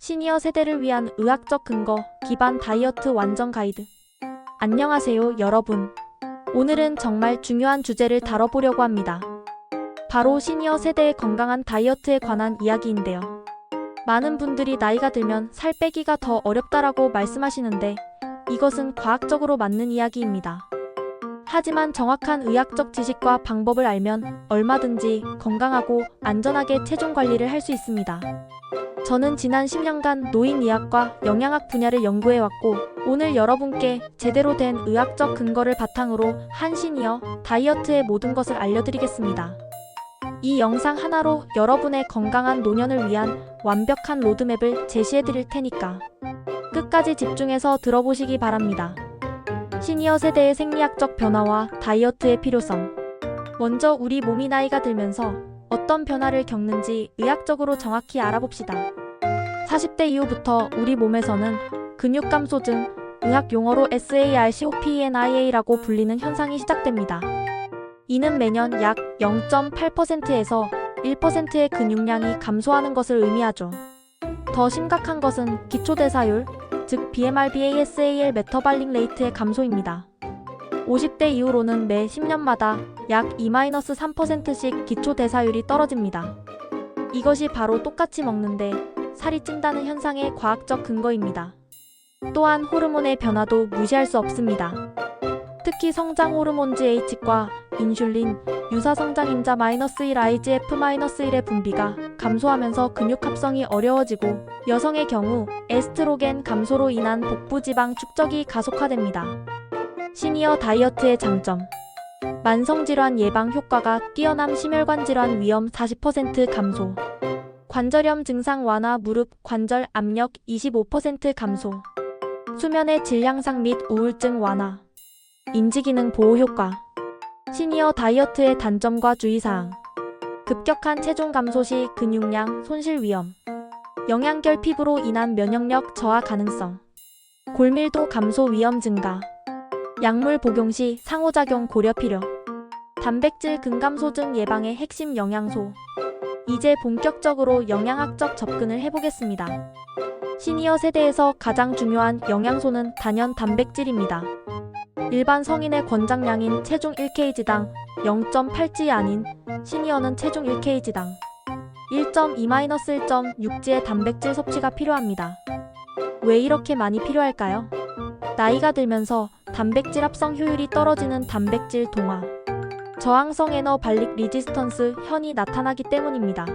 시니어 세대를 위한 의학적 근거 기반 다이어트 완전 가이드. 안녕하세요, 여러분. 오늘은 정말 중요한 주제를 다뤄보려고 합니다. 바로 시니어 세대의 건강한 다이어트에 관한 이야기인데요. 많은 분들이 나이가 들면 살 빼기가 더 어렵다라고 말씀하시는데 이것은 과학적으로 맞는 이야기입니다. 하지만 정확한 의학적 지식과 방법을 알면 얼마든지 건강하고 안전하게 체중 관리를 할 수 있습니다. 저는 지난 10년간 노인의학과 영양학 분야를 연구해왔고 오늘 여러분께 제대로 된 의학적 근거를 바탕으로 한 시니어 다이어트의 모든 것을 알려드리겠습니다. 이 영상 하나로 여러분의 건강한 노년을 위한 완벽한 로드맵을 제시해드릴 테니까 끝까지 집중해서 들어보시기 바랍니다. 시니어 세대의 생리학적 변화와 다이어트의 필요성. 먼저 우리 몸이 나이가 들면서 어떤 변화를 겪는지 의학적으로 정확히 알아봅시다. 40대 이후부터 우리 몸에서는 근육 감소증, 의학 용어로 SARCOPENIA라고 불리는 현상이 시작됩니다. 이는 매년 약 0.8%에서 1%의 근육량이 감소하는 것을 의미하죠. 더 심각한 것은 기초대사율, 즉 BMR/BASAL 메터발릭 레이트의 감소입니다. 50대 이후로는 매 10년마다 약 2-3%씩 기초대사율이 떨어집니다. 이것이 바로 똑같이 먹는데 살이 찐다는 현상의 과학적 근거입니다. 또한 호르몬의 변화도 무시할 수 없습니다. 특히 성장 호르몬 GH과 인슐린, 유사성장인자 -1 IGF-1의 분비가 감소하면서 근육 합성이 어려워지고 여성의 경우 에스트로겐 감소로 인한 복부지방 축적이 가속화됩니다. 시니어 다이어트의 장점. 만성질환 예방 효과가 뛰어남 심혈관 질환 위험 40% 감소. 관절염 증상 완화 무릎 관절 압력 25% 감소. 수면의 질 향상 및 우울증 완화. 인지기능 보호 효과. 시니어 다이어트의 단점과 주의사항. 급격한 체중 감소 시 근육량 손실 위험. 영양결 피부로 인한 면역력 저하 가능성. 골밀도 감소 위험 증가. 약물 복용 시 상호작용 고려 필요. 단백질 근감소증 예방의 핵심 영양소. 이제 본격적으로 영양학적 접근을 해보겠습니다. 시니어 세대에서 가장 중요한 영양소는 단연 단백질입니다. 일반 성인의 권장량인 체중 1kg당 0.8g 아닌 시니어는 체중 1kg당 1.2-1.6g의 단백질 섭취가 필요합니다. 왜 이렇게 많이 필요할까요? 나이가 들면서 단백질 합성 효율이 떨어지는 단백질 동화, 저항성 에너발릭 리지스턴스 현이 나타나기 때문입니다.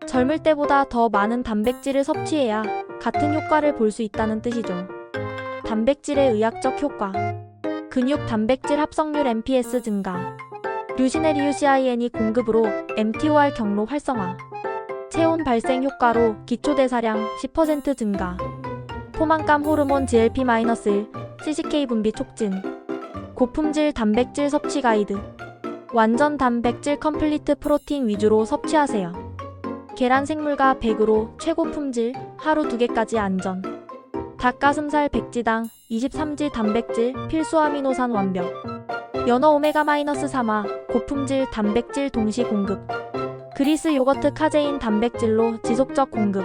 젊을 때보다 더 많은 단백질을 섭취해야 같은 효과를 볼 수 있다는 뜻이죠. 단백질의 의학적 효과. 근육 단백질 합성률 MPS 증가. 류시네리유CIN이 공급으로 mTOR 경로 활성화. 체온 발생 효과로 기초대사량 10% 증가. 포만감 호르몬 GLP-1, CCK 분비 촉진. 고품질 단백질 섭취 가이드. 완전 단백질 컴플리트 프로틴 위주로 섭취하세요. 계란 생물과 100으로 최고 품질, 하루 2개까지 안전. 닭가슴살 100g당 23g 단백질 필수 아미노산 완벽. 연어 오메가-3화 고품질 단백질 동시 공급. 그리스 요거트 카제인 단백질로 지속적 공급.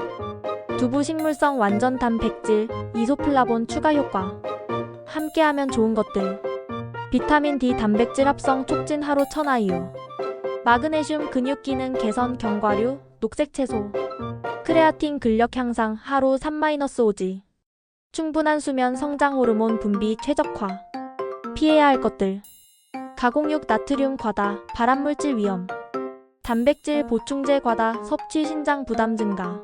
두부 식물성 완전 단백질 이소플라본 추가 효과. 함께하면 좋은 것들. 비타민 D 단백질 합성 촉진 하루 1000IU. 마그네슘 근육 기능 개선 견과류 녹색 채소. 크레아틴 근력 향상 하루 3-5G. 충분한 수면 성장 호르몬 분비 최적화. 피해야 할 것들. 가공육 나트륨 과다 발암물질 위험. 단백질 보충제 과다 섭취 신장 부담 증가.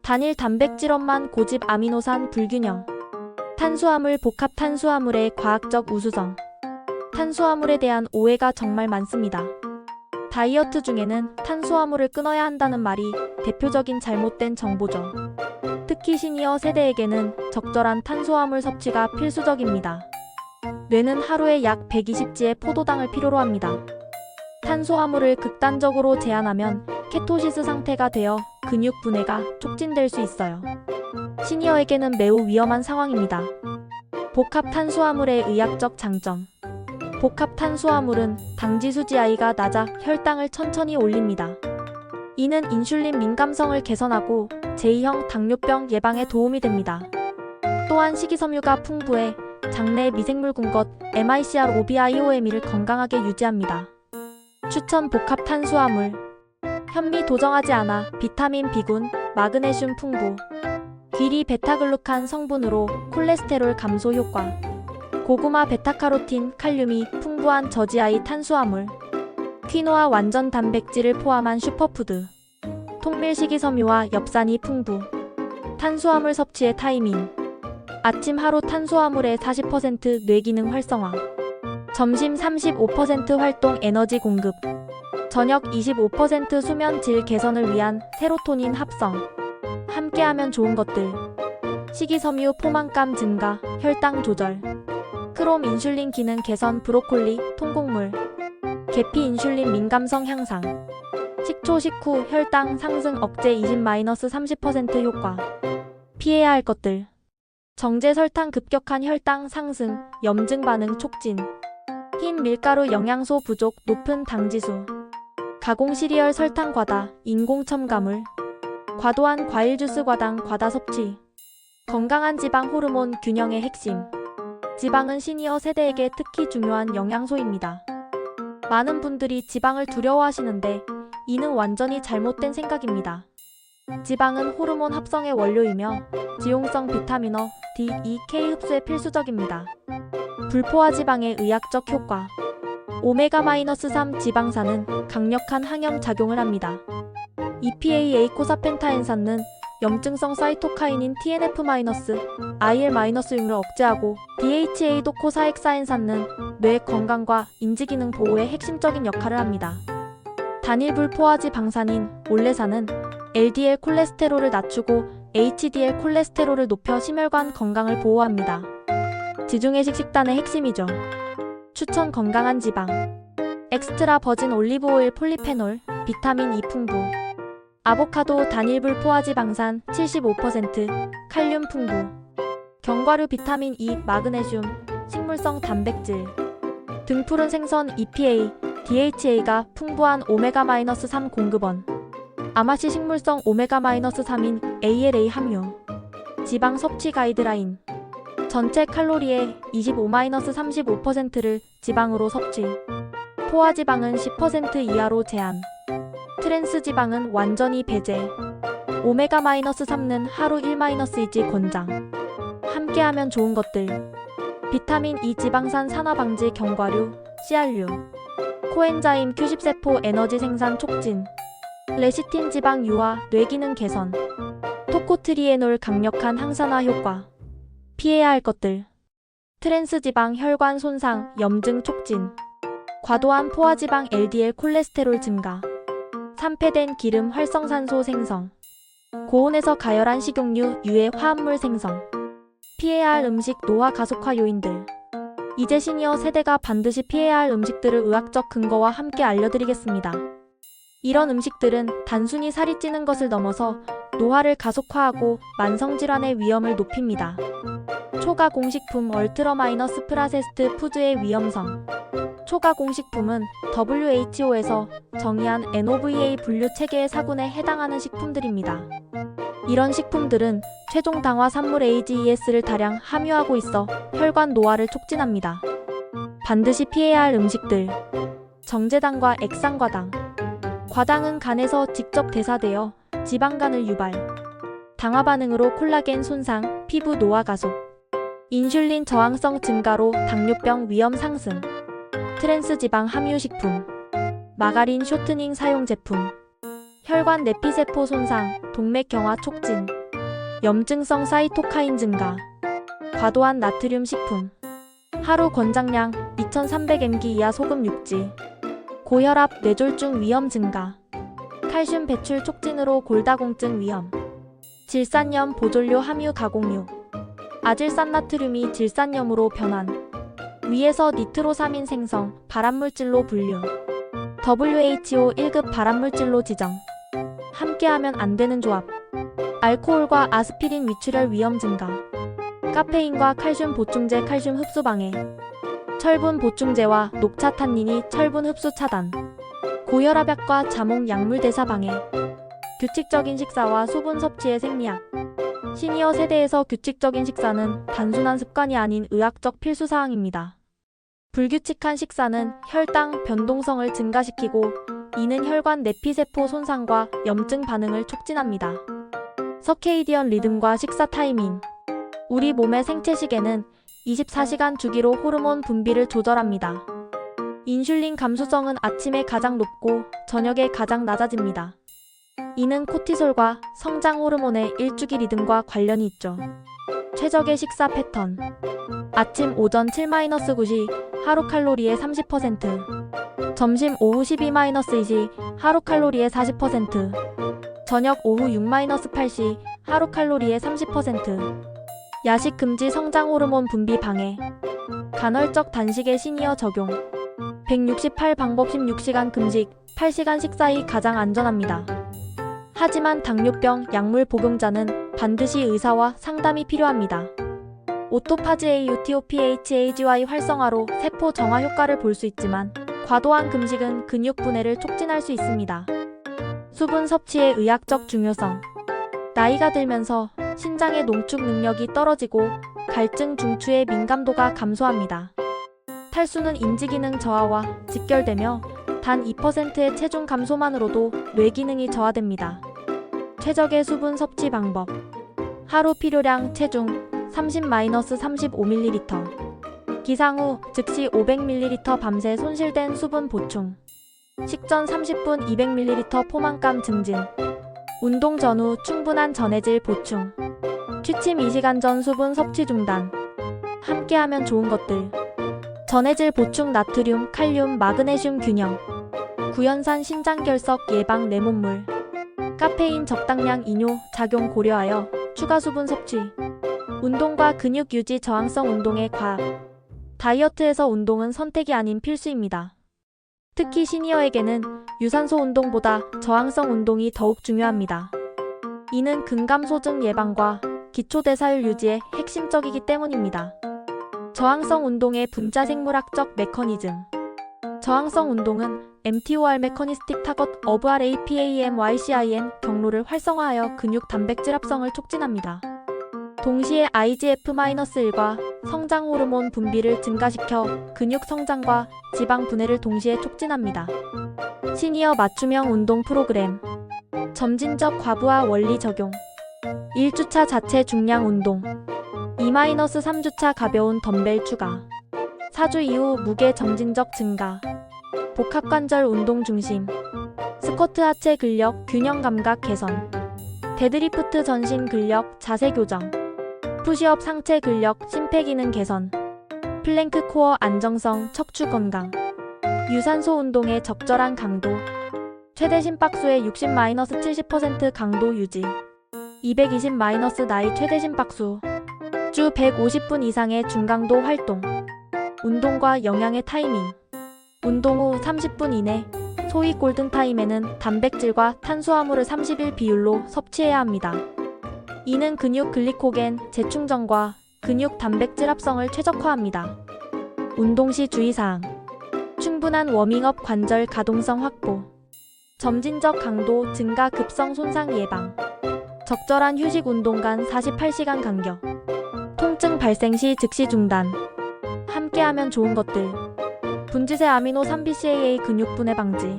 단일 단백질원만 고집 아미노산 불균형. 탄수화물 복합 탄수화물의 과학적 우수성. 탄수화물에 대한 오해가 정말 많습니다. 다이어트 중에는 탄수화물을 끊어야 한다는 말이 대표적인 잘못된 정보죠. 특히 시니어 세대에게는 적절한 탄수화물 섭취가 필수적입니다. 뇌는 하루에 약 120g의 포도당을 필요로 합니다. 탄수화물을 극단적으로 제한하면 케토시스 상태가 되어 근육 분해가 촉진될 수 있어요. 시니어에게는 매우 위험한 상황입니다. 복합 탄수화물의 의학적 장점. 복합 탄수화물은 당지수 GI가 낮아 혈당을 천천히 올립니다. 이는 인슐린 민감성을 개선하고 제2형 당뇨병 예방에 도움이 됩니다. 또한 식이섬유가 풍부해 장내 미생물 군것 MICR-OBIOME를 건강하게 유지합니다. 추천 복합 탄수화물. 현미 도정하지 않아 비타민 B군, 마그네슘 풍부. 귀리 베타글루칸 성분으로 콜레스테롤 감소 효과. 고구마 베타카로틴, 칼륨이 풍부한 저지아이 탄수화물. 퀴노아 완전 단백질을 포함한 슈퍼푸드. 통밀 식이섬유와 엽산이 풍부. 탄수화물 섭취의 타이밍. 아침 하루 탄수화물의 40% 뇌기능 활성화. 점심 35% 활동 에너지 공급. 저녁 25% 수면 질 개선을 위한 세로토닌 합성. 함께하면 좋은 것들. 식이섬유 포만감 증가, 혈당 조절. 크롬 인슐린 기능 개선 브로콜리, 통곡물. 계피 인슐린 민감성 향상. 식초 식후 혈당 상승 억제 20-30% 효과. 피해야 할 것들. 정제 설탕 급격한 혈당 상승, 염증 반응 촉진. 흰 밀가루 영양소 부족, 높은 당지수. 가공 시리얼 설탕 과다, 인공 첨가물. 과도한 과일 주스 과다 섭취. 건강한 지방 호르몬 균형의 핵심. 지방은 시니어 세대에게 특히 중요한 영양소입니다. 많은 분들이 지방을 두려워하시는데 이는 완전히 잘못된 생각입니다. 지방은 호르몬 합성의 원료이며 지용성 비타민어, D, E, K 흡수에 필수적입니다. 불포화 지방의 의학적 효과. 오메가-3 지방산은 강력한 항염 작용을 합니다. EPA 에이코사펜타엔산은 염증성 사이토카이닌 TNF-IL-6를 억제하고 DHA 도코사헥사엔산은 뇌 건강과 인지기능 보호에 핵심적인 역할을 합니다. 단일 불포화지 방산인 올레산은 LDL 콜레스테롤을 낮추고 HDL 콜레스테롤을 높여 심혈관 건강을 보호합니다. 지중해식 식단의 핵심이죠. 추천 건강한 지방. 엑스트라 버진 올리브 오일 폴리페놀, 비타민 E 풍부. 아보카도 단일 불포화지 방산 75%, 칼륨 풍부. 견과류 비타민 E, 마그네슘, 식물성 단백질. 등푸른 생선 EPA, DHA가 풍부한 오메가-3 공급원. 아마시 식물성 오메가-3인 ALA 함유. 지방 섭취 가이드라인. 전체 칼로리의 25-35%를 지방으로 섭취. 포화지방은 10% 이하로 제한. 트랜스 지방은 완전히 배제. 오메가-3는 하루 1-2지 권장. 함께하면 좋은 것들. 비타민 E 지방산 산화 방지 견과류, CR류. 코엔자임 Q10세포 에너지 생산 촉진. 레시틴 지방 유화, 뇌기능 개선. 토코트리에놀 강력한 항산화 효과. 피해야 할 것들. 트랜스 지방 혈관 손상, 염증 촉진. 과도한 포화지방 LDL 콜레스테롤 증가. 산패된 기름 활성산소 생성. 고온에서 가열한 식용유 유해 화합물 생성. 피해야 할 음식 노화 가속화 요인들. 이제 시니어 세대가 반드시 피해야 할 음식들을 의학적 근거와 함께 알려드리겠습니다. 이런 음식들은 단순히 살이 찌는 것을 넘어서 노화를 가속화하고 만성질환의 위험을 높입니다. 초가공식품 얼트라 프라세스트 푸드의 위험성. 초가공식품은 WHO에서 정의한 NOVA 분류 체계의 사군에 해당하는 식품들입니다. 이런 식품들은 최종 당화 산물 AGES를 다량 함유하고 있어 혈관 노화를 촉진합니다. 반드시 피해야 할 음식들. 정제당과 액상과당. 과당은 간에서 직접 대사되어 지방간을 유발. 당화 반응으로 콜라겐 손상, 피부 노화 가속. 인슐린 저항성 증가로 당뇨병 위험 상승. 트랜스 지방 함유 식품. 마가린 쇼트닝 사용 제품. 혈관 내피세포 손상, 동맥 경화 촉진. 염증성 사이토카인 증가. 과도한 나트륨 식품. 하루 권장량 2300mg 이하 소금 육지. 고혈압, 뇌졸중 위험 증가. 칼슘 배출 촉진으로 골다공증 위험. 질산염 보존료 함유 가공유. 아질산나트륨이 질산염으로 변환. 위에서 니트로사민 생성, 발암물질로 분류. WHO 1급 발암물질로 지정. 함께하면 안 되는 조합. 알코올과 아스피린 위출혈 위험 증가. 카페인과 칼슘 보충제 칼슘 흡수 방해. 철분 보충제와 녹차탄닌이 철분 흡수 차단. 고혈압약과 자몽 약물 대사 방해. 규칙적인 식사와 수분 섭취의 생리학. 시니어 세대에서 규칙적인 식사는 단순한 습관이 아닌 의학적 필수사항입니다. 불규칙한 식사는 혈당 변동성을 증가시키고 이는 혈관 내피세포 손상과 염증 반응을 촉진합니다. 서케이디언 리듬과 식사 타이밍. 우리 몸의 생체시계는 24시간 주기로 호르몬 분비를 조절합니다. 인슐린 감수성은 아침에 가장 높고 저녁에 가장 낮아집니다. 이는 코티솔과 성장 호르몬의 일주기 리듬과 관련이 있죠. 최적의 식사 패턴. 아침 오전 7-9시 하루 칼로리의 30%, 점심 오후 12-2시 하루 칼로리의 40%, 저녁 오후 6-8시 하루 칼로리의 30%. 야식 금지 성장 호르몬 분비 방해. 간헐적 단식의 시니어 적용. 168방법 16시간 금식, 8시간 식사이 가장 안전합니다. 하지만 당뇨병 약물 복용자는 반드시 의사와 상담이 필요합니다. 오토파지 AUTOPHAGY 활성화로 세포 정화 효과를 볼 수 있지만 과도한 금식은 근육 분해를 촉진할 수 있습니다. 수분 섭취의 의학적 중요성. 나이가 들면서 신장의 농축 능력이 떨어지고 갈증 중추의 민감도가 감소합니다. 탈수는 인지기능 저하와 직결되며 단 2%의 체중 감소만으로도 뇌 기능이 저하됩니다. 최적의 수분 섭취 방법. 하루 필요량 체중 30-35ml. 기상 후 즉시 500ml 밤새 손실된 수분 보충. 식전 30분 200ml 포만감 증진. 운동 전후 충분한 전해질 보충. 취침 2시간 전 수분 섭취 중단. 함께하면 좋은 것들. 전해질 보충 나트륨, 칼륨, 마그네슘 균형. 구연산 신장결석 예방 레몬물. 카페인 적당량 이뇨 작용 고려하여 추가 수분 섭취. 운동과 근육 유지 저항성 운동의 과학. 다이어트에서 운동은 선택이 아닌 필수입니다. 특히 시니어에게는 유산소 운동보다 저항성 운동이 더욱 중요합니다. 이는 근감소증 예방과 기초대사율 유지에 핵심적이기 때문입니다. 저항성 운동의 분자생물학적 메커니즘. 저항성 운동은 mTOR 메커니스틱 타겟 오브 RAPAMYCIN 경로를 활성화하여 근육 단백질 합성을 촉진합니다. 동시에 IGF-1과 성장 호르몬 분비를 증가시켜 근육 성장과 지방 분해를 동시에 촉진합니다. 시니어 맞춤형 운동 프로그램. 점진적 과부하 원리 적용. 1주차 자체 중량 운동. 2-3주차 가벼운 덤벨 추가. 4주 이후 무게 점진적 증가. 복합관절 운동 중심. 스쿼트 하체 근력 균형 감각 개선. 데드리프트 전신 근력 자세 교정. 푸시업 상체 근력 심폐기능 개선. 플랭크 코어 안정성 척추 건강. 유산소 운동의 적절한 강도. 최대 심박수의 60-70% 강도 유지. 220- 나이 최대 심박수. 주 150분 이상의 중강도 활동. 운동과 영양의 타이밍. 운동 후 30분 이내, 소위 골든타임에는 단백질과 탄수화물을 30일 비율로 섭취해야 합니다. 이는 근육 글리코겐 재충전과 근육 단백질 합성을 최적화합니다. 운동 시 주의사항. 충분한 워밍업 관절 가동성 확보. 점진적 강도 증가 급성 손상 예방. 적절한 휴식 운동 간 48시간 간격. 통증 발생 시 즉시 중단. 함께하면 좋은 것들. 분지세 아미노 3BCAA 근육 분해 방지.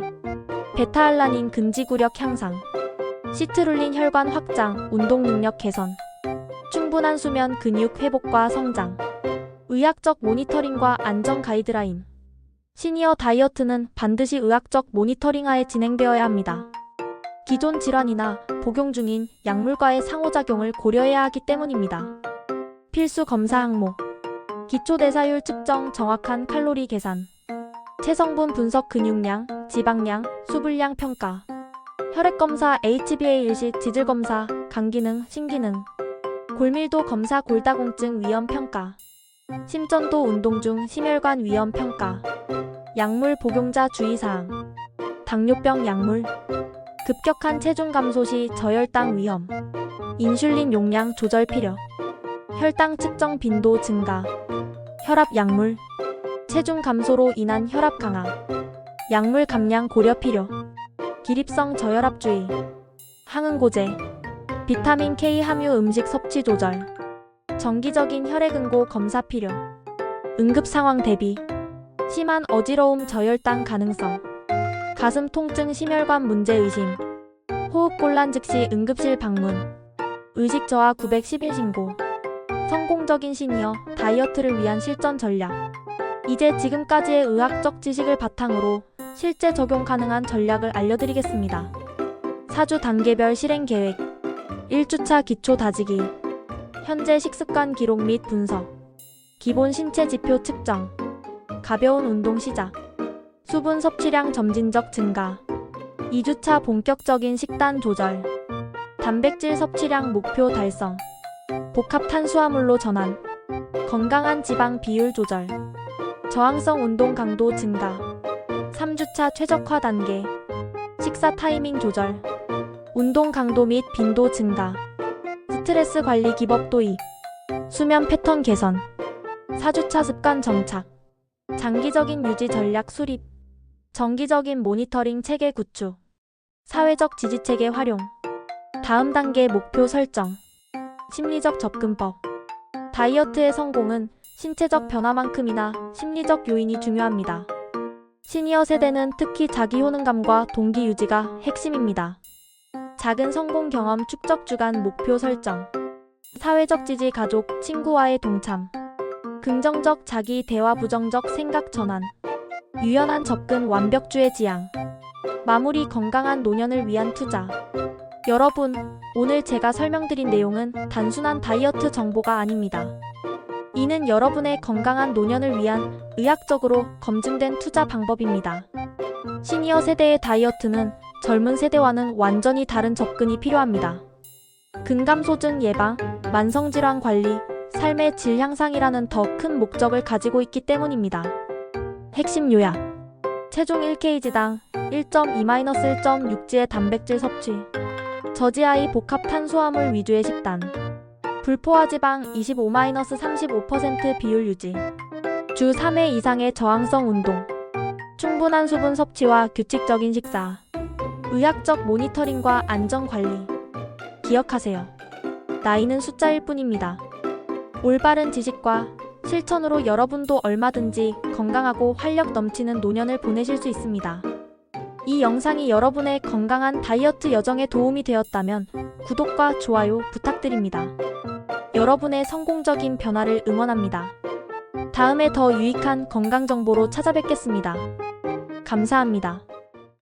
베타알라닌 근지구력 향상. 시트룰린 혈관 확장, 운동 능력 개선. 충분한 수면 근육 회복과 성장. 의학적 모니터링과 안전 가이드라인. 시니어 다이어트는 반드시 의학적 모니터링하에 진행되어야 합니다. 기존 질환이나 복용 중인 약물과의 상호작용을 고려해야 하기 때문입니다. 필수 검사 항목. 기초대사율 측정 정확한 칼로리 계산. 체성분 분석 근육량, 지방량, 수분량 평가. 혈액검사 HbA1식 지질검사, 간기능, 신기능. 골밀도 검사 골다공증 위험 평가. 심전도 운동 중 심혈관 위험 평가. 약물 복용자 주의사항. 당뇨병 약물. 급격한 체중 감소 시 저혈당 위험. 인슐린 용량 조절 필요. 혈당 측정 빈도 증가. 혈압 약물. 체중 감소로 인한 혈압 강화. 약물 감량 고려 필요. 기립성 저혈압 주의. 항응고제, 비타민 K 함유 음식 섭취 조절, 정기적인 혈액응고 검사 필요, 응급 상황 대비, 심한 어지러움 저혈당 가능성, 가슴 통증 심혈관 문제 의심, 호흡곤란 즉시 응급실 방문, 의식 저하 911 신고, 성공적인 시니어 다이어트를 위한 실전 전략. 이제 지금까지의 의학적 지식을 바탕으로 실제 적용 가능한 전략을 알려드리겠습니다. 4주 단계별 실행 계획. 1주차 기초 다지기. 현재 식습관 기록 및 분석. 기본 신체 지표 측정. 가벼운 운동 시작. 수분 섭취량 점진적 증가. 2주차 본격적인 식단 조절. 단백질 섭취량 목표 달성. 복합 탄수화물로 전환. 건강한 지방 비율 조절. 저항성 운동 강도 증가. 3주차 최적화 단계. 식사 타이밍 조절. 운동 강도 및 빈도 증가. 스트레스 관리 기법 도입. 수면 패턴 개선. 4주차 습관 정착. 장기적인 유지 전략 수립. 정기적인 모니터링 체계 구축. 사회적 지지 체계 활용. 다음 단계 목표 설정. 심리적 접근법. 다이어트의 성공은 신체적 변화만큼이나 심리적 요인이 중요합니다. 시니어 세대는 특히 자기 효능감과 동기 유지가 핵심입니다. 작은 성공 경험 축적 주간 목표 설정. 사회적 지지 가족, 친구와의 동참. 긍정적 자기 대화 부정적 생각 전환. 유연한 접근 완벽주의 지향. 마무리 건강한 노년을 위한 투자. 여러분, 오늘 제가 설명드린 내용은 단순한 다이어트 정보가 아닙니다. 이는 여러분의 건강한 노년을 위한 의학적으로 검증된 투자 방법입니다. 시니어 세대의 다이어트는 젊은 세대와는 완전히 다른 접근이 필요합니다. 근감소증 예방, 만성질환 관리, 삶의 질 향상이라는 더 큰 목적을 가지고 있기 때문입니다. 핵심 요약. 체중 1kg당 1.2-1.6g의 단백질 섭취. 저지하의 복합 탄수화물 위주의 식단. 불포화 지방 25-35% 비율 유지. 주 3회 이상의 저항성 운동. 충분한 수분 섭취와 규칙적인 식사. 의학적 모니터링과 안전 관리. 기억하세요. 나이는 숫자일 뿐입니다. 올바른 지식과 실천으로 여러분도 얼마든지 건강하고 활력 넘치는 노년을 보내실 수 있습니다. 이 영상이 여러분의 건강한 다이어트 여정에 도움이 되었다면 구독과 좋아요 부탁드립니다. 여러분의 성공적인 변화를 응원합니다. 다음에 더 유익한 건강 정보로 찾아뵙겠습니다. 감사합니다.